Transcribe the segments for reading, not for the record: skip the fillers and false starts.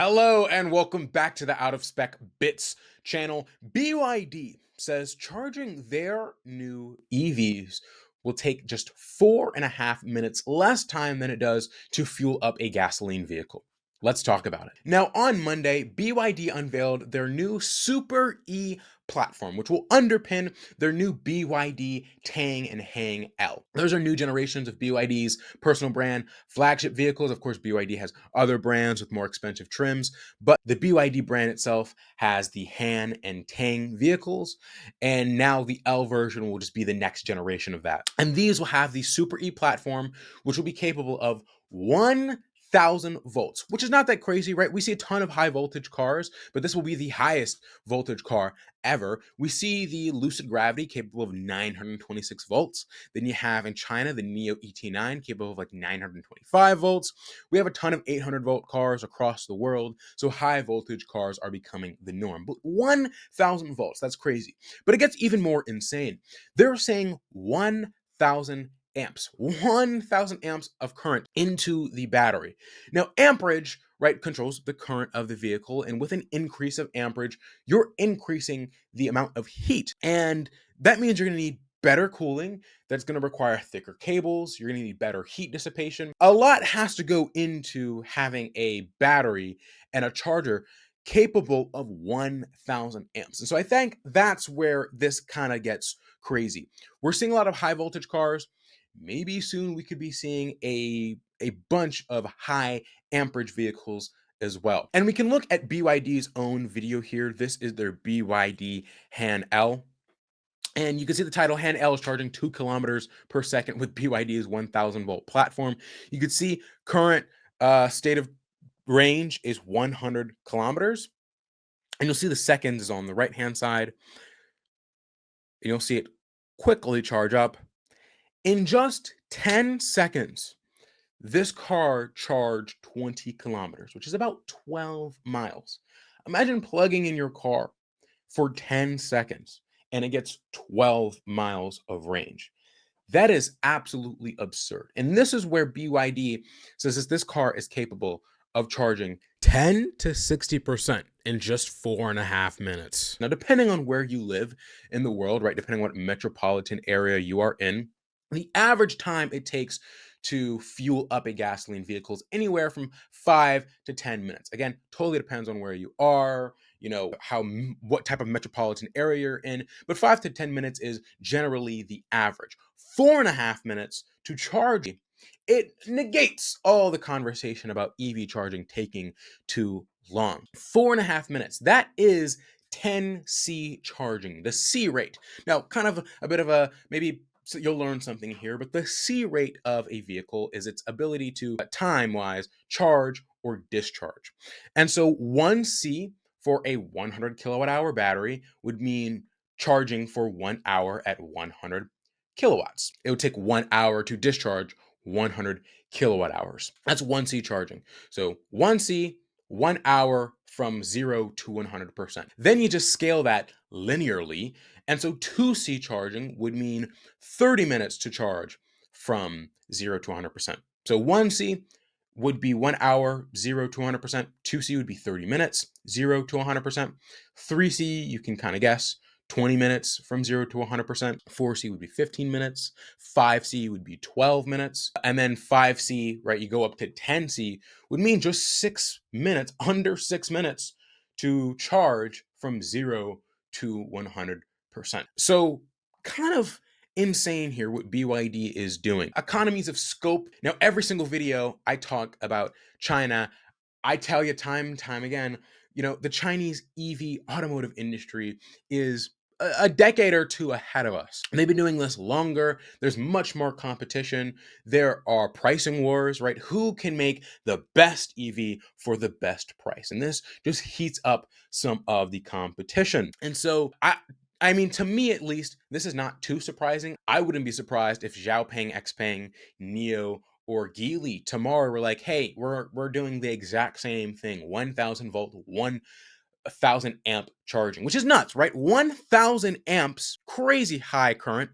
Hello and welcome back to the Out of Spec Bits channel. BYD says charging their new EVs will take just 4.5 minutes less time than it does to fuel up a gasoline vehicle. Let's talk about it. Now, on Monday, BYD unveiled their new Super E platform, which will underpin their new BYD Tang and Hang L. Those are new generations of BYD's personal brand flagship vehicles. Of course, BYD has other brands with more expensive trims, but the BYD brand itself has the Han and Tang vehicles, and now the L version will just be the next generation of that. And these will have the Super E platform, which will be capable of 1,000 volts, which is not that crazy, right? We see a ton of high voltage cars, but this will be the highest voltage car ever. We see the Lucid Gravity capable of 926 volts. Then you have in China the Neo ET9 capable of like 925 volts. We have a ton of 800 volt cars across the world, so high voltage cars are becoming the norm. But 1,000 volts, that's crazy. But it gets even more insane. They're saying 1,000 amps, 1,000 amps of current into the battery. Now, amperage, right, controls the current of the vehicle, and with an increase of amperage, you're increasing the amount of heat. And that means you're going to need better cooling. That's going to require thicker cables. You're going to need better heat dissipation. A lot has to go into having a battery and a charger capable of 1,000 amps. And so I think that's where this kind of gets crazy. We're seeing a lot of high voltage cars. Maybe soon we could be seeing a bunch of high amperage vehicles as well. And we can look at BYD's own video here. This is their BYD Han L. And you can see the title, Han L is charging 2 kilometers per second with BYD's 1,000 volt platform. You can see current state of range is 100 kilometers. And you'll see the seconds is on the right-hand side. And you'll see it quickly charge up. In just 10 seconds, this car charged 20 kilometers, which is about 12 miles. Imagine plugging in your car for 10 seconds and it gets 12 miles of range. That is absolutely absurd. And this is where BYD says that this car is capable of charging 10 to 60% in just 4.5 minutes. Now, depending on where you live in the world, right, depending on what metropolitan area you are in, the average time it takes to fuel up a gasoline vehicle is anywhere from 5 to 10 minutes. Again, totally depends on where you are, what type of metropolitan area you're in, but 5 to 10 minutes is generally the average. 4.5 minutes to charge, it negates all the conversation about EV charging taking too long. 4.5 minutes, that is 10C charging, the C rate. Now, kind of a bit of a maybe so you'll learn something here, but the C rate of a vehicle is its ability to, time-wise, charge or discharge. And so 1C for a 100 kilowatt hour battery would mean charging for 1 hour at 100 kilowatts. It would take 1 hour to discharge 100 kilowatt hours. That's 1C charging. So 1C, 1 hour from 0 to 100%. Then you just scale that linearly. And so 2C charging would mean 30 minutes to charge from 0 to 100%. So 1C would be 1 hour, 0 to 100%. 2C would be 30 minutes, 0 to 100%. 3C, you can kind of guess, 20 minutes from 0 to 100%. 4C would be 15 minutes. 5C would be 12 minutes. And then 5C, right, you go up to 10C, would mean just 6 minutes, under 6 minutes to charge from 0 to 100%. So kind of insane here what BYD is doing. Economies of scope. Now, every single video I talk about China, I tell you time and time again, the Chinese EV automotive industry is a decade or two ahead of us. They've been doing this longer. There's much more competition. There are pricing wars, right? Who can make the best EV for the best price? And this just heats up some of the competition. And so I mean, to me at least, this is not too surprising. I wouldn't be surprised if Xiaopeng, Xpeng, Neo, or Geely tomorrow were like, hey, we're doing the exact same thing, 1,000 volt, 1,000 amp charging, which is nuts, right? 1,000 amps, crazy high current,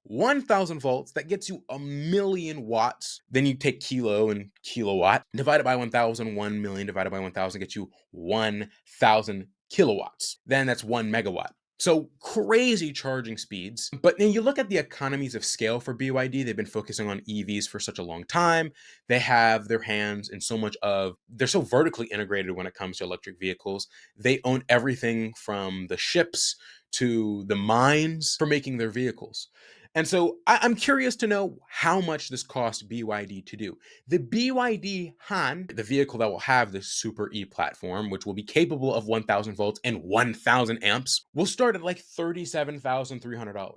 1,000 volts, that gets you a million watts. Then you take kilo and kilowatt, divided by 1,000, 1 million divided by 1,000 gets you 1,000 kilowatts. Then that's 1 megawatt. So crazy charging speeds. But then you look at the economies of scale for BYD. They've been focusing on EVs for such a long time. They have their hands in so much of, they're so vertically integrated when it comes to electric vehicles. They own everything from the ships to the mines for making their vehicles. And so I'm curious to know how much this costs BYD to do. The BYD Han, the vehicle that will have this Super E platform, which will be capable of 1,000 volts and 1,000 amps, will start at like $37,300.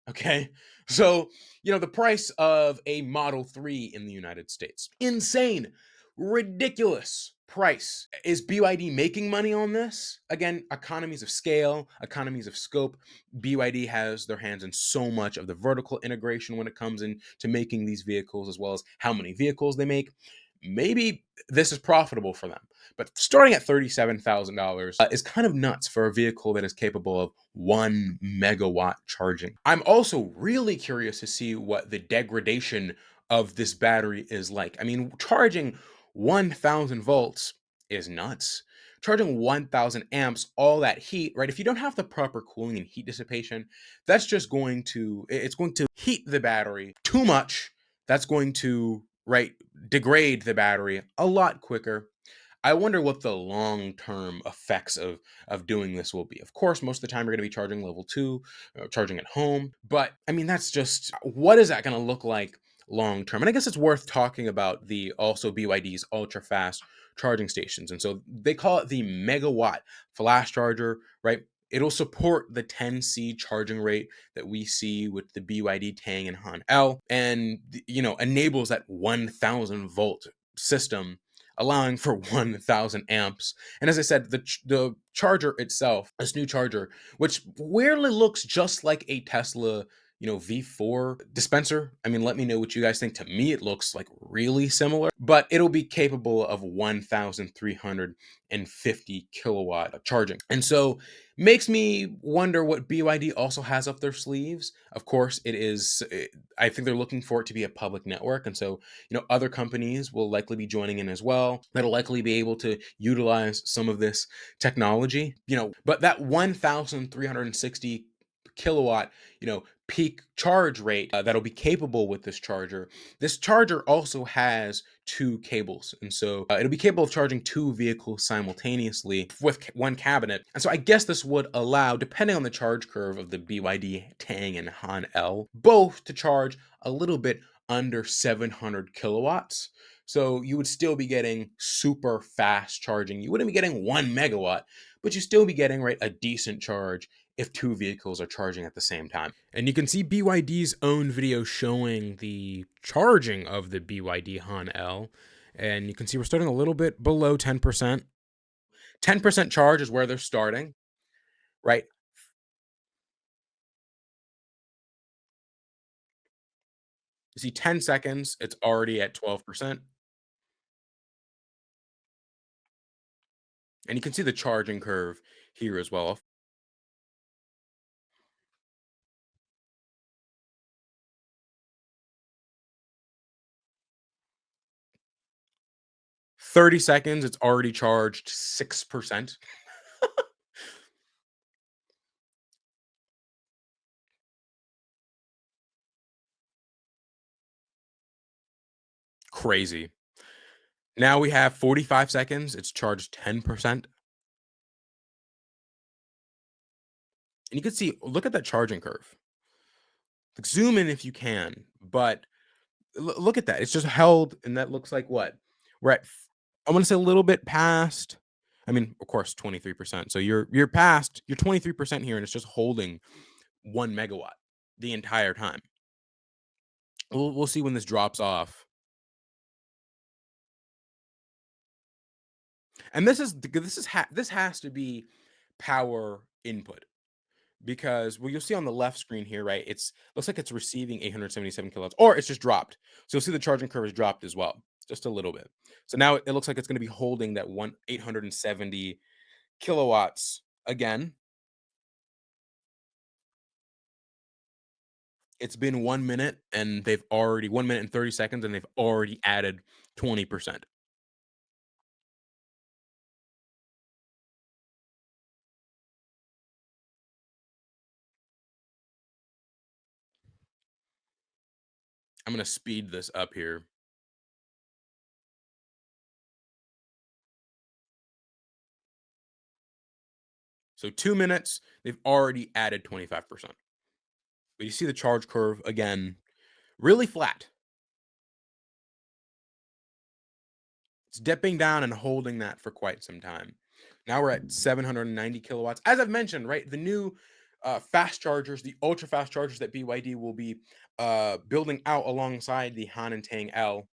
Okay. So, the price of a Model 3 in the United States. Insane, ridiculous price. Is BYD making money on this? Again, economies of scale, economies of scope. BYD has their hands in so much of the vertical integration when it comes in to making these vehicles, as well as how many vehicles they make. Maybe this is profitable for them. But starting at $37,000 is kind of nuts for a vehicle that is capable of 1 megawatt charging. I'm also really curious to see what the degradation of this battery is like. I mean, charging 1,000 volts is nuts. Charging 1,000 amps, all that heat, right? If you don't have the proper cooling and heat dissipation, that's just it's going to heat the battery too much. That's going to, right, degrade the battery a lot quicker. I wonder what the long-term effects of doing this will be. Of course, most of the time you're going to be charging level 2, charging at home, but I mean that's just, what is that going to look like long term? And I guess it's worth talking about the also BYD's ultra fast charging stations. And so they call it the Megawatt flash charger, right? It'll support the 10C charging rate that we see with the BYD Tang and Han L, and enables that 1,000 volt system, allowing for 1,000 amps. And as I said, the charger itself, this new charger, which weirdly looks just like a Tesla, V4 dispenser. I mean, let me know what you guys think. To me, it looks like really similar, but it'll be capable of 1,350 kilowatt charging. And so makes me wonder what BYD also has up their sleeves. Of course, I think they're looking for it to be a public network. And so, other companies will likely be joining in as well. That'll likely be able to utilize some of this technology, but that 1,360 kilowatt, peak charge rate that'll be capable with this charger. This charger also has two cables, and so it'll be capable of charging two vehicles simultaneously with one cabinet. And so I guess this would allow, depending on the charge curve of the BYD Tang and Han L, both to charge a little bit under 700 kilowatts. So you would still be getting super fast charging. You wouldn't be getting 1 megawatt, but you still be getting, right, a decent charge if two vehicles are charging at the same time. And you can see BYD's own video showing the charging of the BYD Han L. And you can see we're starting a little bit below 10%. 10% charge is where they're starting, right? You see 10 seconds, it's already at 12%. And you can see the charging curve here as well. 30 seconds, it's already charged 6%. Crazy. Now we have 45 seconds, it's charged 10%. And you can see, look at that charging curve. Like, zoom in if you can, but look at that. It's just held, and that looks like what? We're at, I want to say a little bit past. I mean, of course, 23%. So you're past, you're 23% here, and it's just holding 1 megawatt the entire time. We'll see when this drops off. And this has to be power input, because you'll see on the left screen here, right? It's looks like it's receiving 877 kilowatts, or it's just dropped. So you'll see the charging curve is dropped as well, just a little bit. So now it looks like it's going to be holding that 870 kilowatts again. It's been 1 minute and they've already 1 minute and 30 seconds and they've already added 20%. I'm gonna speed this up here. So 2 minutes, they've already added 25%. But you see the charge curve again, really flat. It's dipping down and holding that for quite some time. Now we're at 790 kilowatts. As I've mentioned, right, the new fast chargers, the ultra fast chargers that BYD will be building out alongside the Han and Tang L,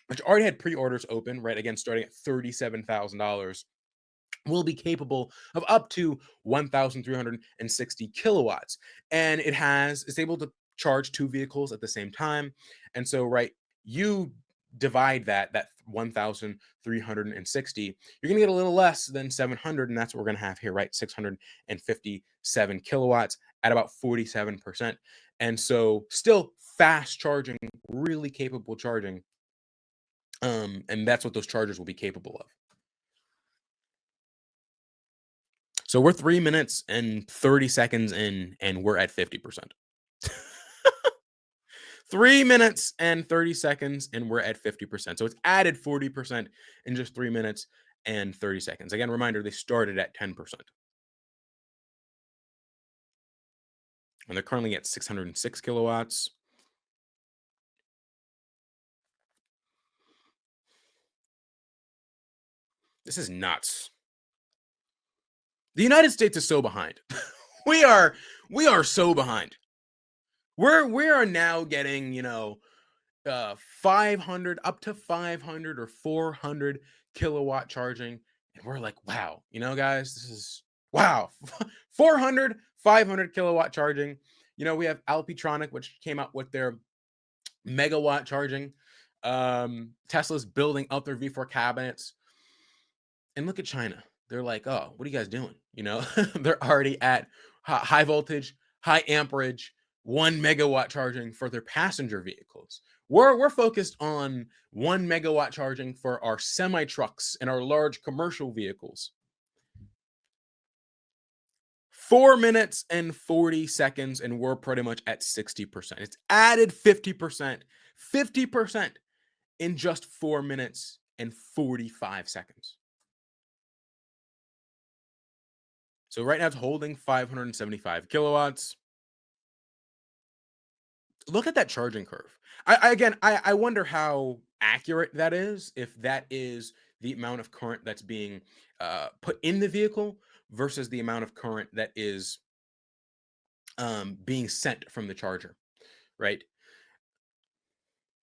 which already had pre-orders open, right? Again, starting at $37,000, will be capable of up to 1,360 kilowatts, and it's able to charge two vehicles at the same time. And so, right, you divide that 1,360, you're gonna get a little less than 700, and that's what we're gonna have here, right? 657 kilowatts at about 47%. And so, still fast charging, really capable charging. And that's what those chargers will be capable of. So we're 3 minutes and 30 seconds in, and we're at 50%. 3 minutes and 30 seconds, and we're at 50%. So it's added 40% in just 3 minutes and 30 seconds. Again, reminder, they started at 10%. And they're currently at 606 kilowatts. This is nuts. The United States is so behind. we are we are so behind. We are now getting, 500, up to 500 or 400 kilowatt charging, and we're like, wow, guys, this is wow. 400, 500 kilowatt charging. We have Alpitronic, which came out with their megawatt charging. Tesla's building out their V4 cabinets, and look at China. They're like, oh, what are you guys doing? They're already at high voltage, high amperage, 1 megawatt charging for their passenger vehicles. We're focused on 1 megawatt charging for our semi trucks and our large commercial vehicles. 4 minutes and 40 seconds, and we're pretty much at 60%. It's added 50%, 50% in just 4 minutes and 45 seconds. So right now it's holding 575 kilowatts. Look at that charging curve. I wonder how accurate that is, if that is the amount of current that's being put in the vehicle versus the amount of current that is being sent from the charger, right?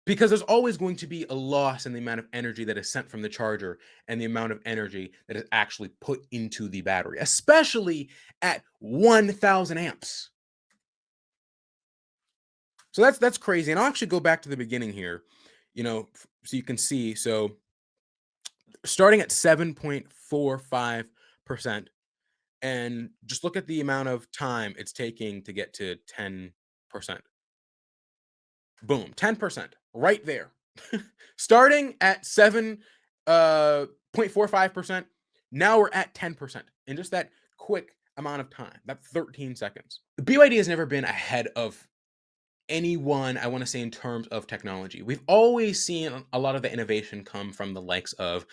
Because there's always going to be a loss in the amount of energy that is sent from the charger and the amount of energy that is actually put into the battery, especially at 1,000 amps. So that's crazy. And I'll actually go back to the beginning here, so you can see. So starting at 7.45%, and just look at the amount of time it's taking to get to 10%. Boom, 10% right there. Starting at 7.45%, now we're at 10% in just that quick amount of time, that 13 seconds. BYD has never been ahead of anyone, I want to say, in terms of technology. We've always seen a lot of the innovation come from the likes of,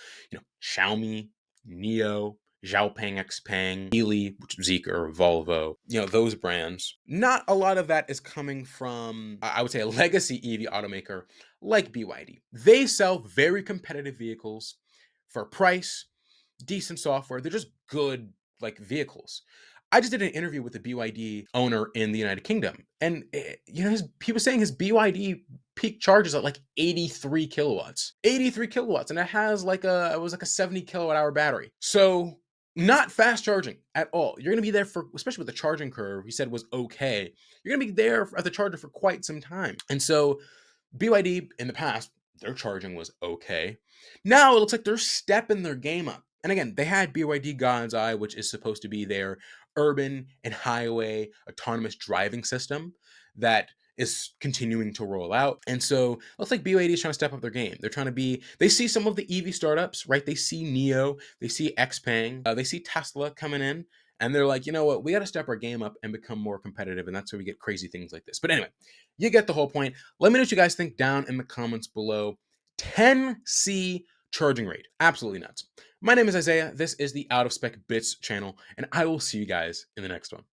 Xiaomi, Neo, Xiaopeng, Xpeng, Geely, Zeekr, or Volvo, those brands. Not a lot of that is coming from, I would say, a legacy EV automaker like BYD. They sell very competitive vehicles for price, decent software. They're just good, like, vehicles. I just did an interview with a BYD owner in the United Kingdom, and he was saying his BYD peak charges at like 83 kilowatts, 83 kilowatts, and it was like a 70 kilowatt hour battery. So not fast charging at all. You're gonna be there for, especially with the charging curve, he said was okay. You're gonna be there at the charger for quite some time. And so BYD in the past, their charging was okay. Now it looks like they're stepping their game up. And again, they had BYD God's Eye, which is supposed to be their urban and highway autonomous driving system that is continuing to roll out. And so looks like BYD is trying to step up their game. They're trying to be, they see some of the EV startups, right? They see NIO, they see XPeng, they see Tesla coming in, and they're like, you know what, we got to step our game up and become more competitive. And that's where we get crazy things like this. But anyway, you get the whole point. Let me know what you guys think down in the comments below. 10C charging rate. Absolutely nuts. My name is Isaiah. This is the Out of Spec Bits channel, and I will see you guys in the next one.